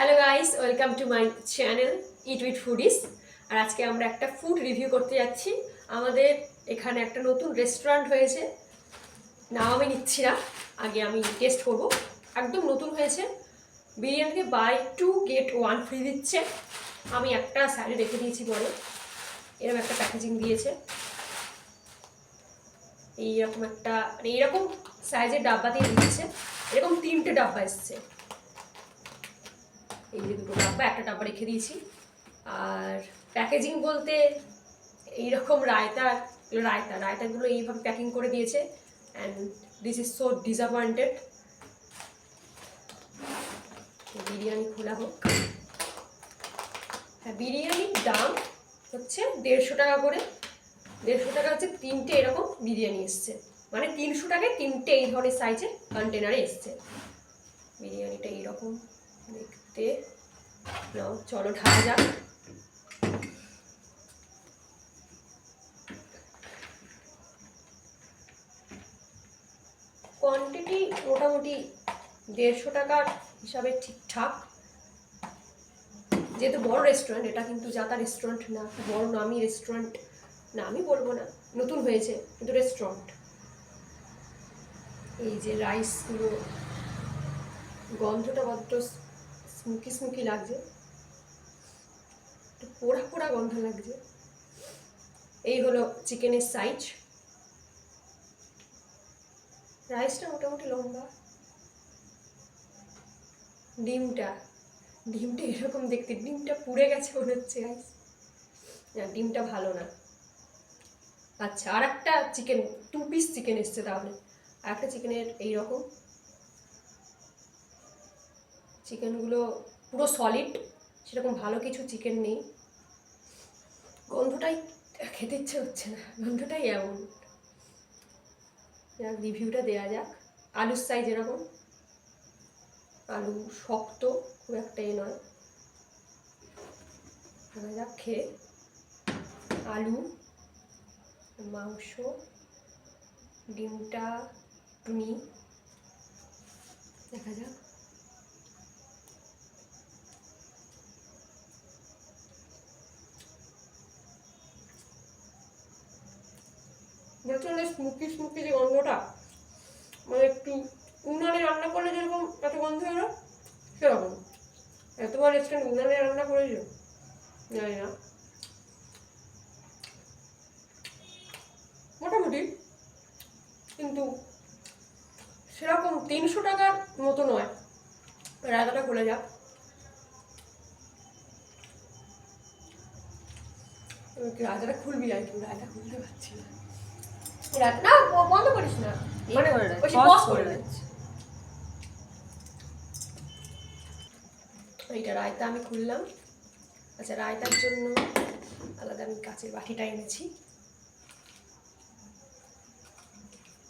Hello guys, welcome to my channel eat with foodies. আর আজকে আমরা একটা ফুড রিভিউ করতে যাচ্ছি। আমাদের এখানে একটা নতুন রেস্টুরেন্ট হয়েছে, নাম আমি নিচ্ছি না, আগে আমি টেস্ট করব। একদম নতুন হয়েছে। বিরিয়ানিতে বাই 2 get 1 ফ্রি দিচ্ছে। আমি একটা সাইডে রেখে দিয়েছি, পরে এরকম একটা প্যাকেজিং দিয়েছে, এইরকম একটা মানে এইরকম সাইজের ডাব্বা দিয়ে দিচ্ছে। এরকম 3টে ডাব্বা এসছে, এই যে 2টো ডাব্বা, একটা ডাব্বা রেখে দিয়েছি। আর প্যাকেজিং বলতে এইরকম রায়তাগুলো এইভাবে প্যাকিং করে দিয়েছে। And this is so disappointed. Biryani খোলা হোক। হ্যাঁ, বিরিয়ানির দাম হচ্ছে 150 টাকা করে। 150 টাকা হচ্ছে 3টে এরকম বিরিয়ানি এসছে, মানে 300 টাকায় 3টে এই ধরনের সাইজের কন্টেনারে এসছে। বিরিয়ানিটা এইরকম দেখতে। নাও চলো ঢাকা যাক। কোয়ান্টিটি মোটামুটি 150 টাকার হিসাবে ঠিকঠাক। যেহেতু বড় রেস্টুরেন্ট, এটা কিন্তু যাতা রেস্টুরেন্ট না, বড় নামি রেস্টুরেন্ট না, আমি বলবো না, নতুন হয়েছে কিন্তু রেস্টুরেন্ট। এই যে রাইসগুলো, গন্ধটা বড্ড স্মোকি লাগছে, একটু পোড়া পোড়া গন্ধ লাগছে। এই হলো চিকেনের সাইজ। রাইসটা মোটামুটি লম্বা। ডিমটা এরকম দেখতে, ডিমটা পুড়ে গেছে মনে হচ্ছে গাইস। না, ডিমটা ভালো না। আচ্ছা, আর একটা চিকেন, 2 পিস চিকেন এসছে। তাহলে আর একটা চিকেনের এইরকম, চিকেনগুলো পুরো সলিড, সেরকম ভালো কিছু চিকেন নেই। গন্ধটাই খেতে ইচ্ছে হচ্ছে না, গন্ধটাই এমন। রিভিউটা দেওয়া যাক। আলুর সাইজ এরকম, আলু শক্ত, খুব একটা নয়। দেখা যাক খেয়ে। আলু, মাংস, ডিমটা টুনি, দেখা যাক। বলছে স্মোকি যে গন্ধটা, মানে একটু উনানে রান্না করলে যেরকম এত গন্ধ হলো, সেরকম। এতবার রেস্টুরেন্ট উনানে রান্না করেছে জানি না, মোটামুটি, কিন্তু সেরকম 300 টাকার মতো নয়। রায়তাটা খুলে যাক। রায়তাটা খুলবি, আর কি রায়তা খুলতে পারছি না। না, বন্ধ করিস না, মানে পজ করে দিচ্ছি। এইটা রায়তা আমি খুললাম। আচ্ছা, রায়তার জন্য আলাদা আমি কাচের বাটিটা এনেছি।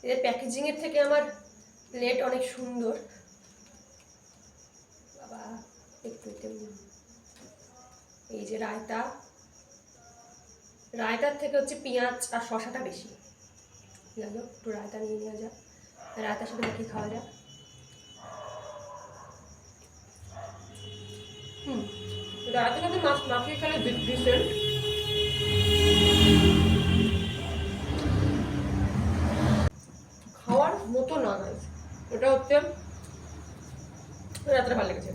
এদের প্যাকেজিংয়ের থেকে আমার প্লেট অনেক সুন্দর। বাবা, একটু এই যে রায়তার থেকে হচ্ছে পেঁয়াজ আর শশাটা বেশি। যাই হোক, একটু রায়তা নিয়ে নেওয়া যাক, রায়তার সাথে মাখিয়ে খাওয়া যাক। রায়তার সাথে মাখিয়ে খেলে ডিসেন্ট। খাওয়ার মতো না নয়, এটা হচ্ছে রাত্রে ভালো লেগেছে।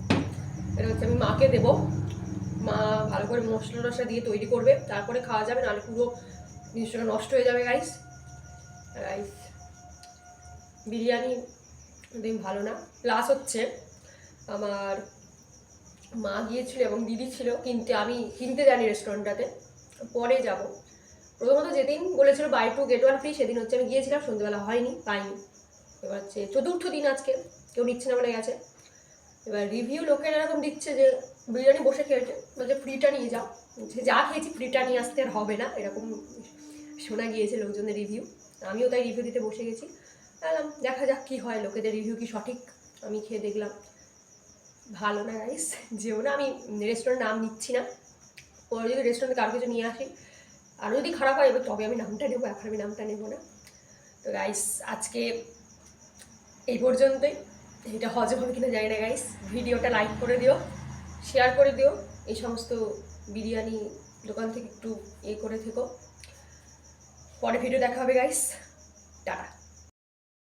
এটা হচ্ছে আমি মাকে দেবো, মা ভালো করে মশলা টশলা দিয়ে তৈরি করবে, তারপরে খাওয়া যাবে, নাহলে পুরো জিনিসটা নষ্ট হয়ে যাবে গাইস। বিরিয়ানি একদম ভালো না। প্লাস হচ্ছে আমার মা গিয়েছিল এবং দিদি ছিল কিনতে, আমি কিনতে জানি রেস্টুরেন্টটাতে, পরে যাব। প্রথমত যেদিন বলেছিল বাই 2 get 1 ফ্রি, সেদিন হচ্ছে আমি গিয়েছিলাম, সন্ধ্যেবেলা হয়নি, পাইনি। এবার হচ্ছে 4র্থ দিন আজকে, কেউ নিচ্ছে না বলে গেছে। এবার রিভিউ লোকের এরকম দিচ্ছে যে বিরিয়ানি বসে খেয়েছে, বলছে ফ্রিটা নিয়ে যাও, যা খেয়েছি ফ্রিটা নিয়ে আসতে আর হবে না, এরকম শোনা গিয়েছে লোকজনের রিভিউ। আমিও তাই রিভিউ দিতে বসে গেছি। দেখা যাক কি হয়, লোকেদের রিভিউ কি সঠিক। আমি খেয়ে দেখলাম ভালো না গাইস, যেও না। আমি রেস্টুরেন্ট নাম নিচ্ছি না, পরে যদি রেস্টুরেন্টে কারো কিছু নিয়ে আসি, আরও যদি খারাপ হয় এবার তবে আমি নামটা নেবো, এখন আমি নামটা নেবো না। তো গাইস, আজকে এই পর্যন্তই। এটা হজম হবে কিনা জানি না গাইস। ভিডিওটা লাইক করে দিও, শেয়ার করে দিও এই সমস্ত বিরিয়ানি দোকান থেকে একটু করে থেকো। পরে ভিডিও দেখা হবে গাইস, টাটা।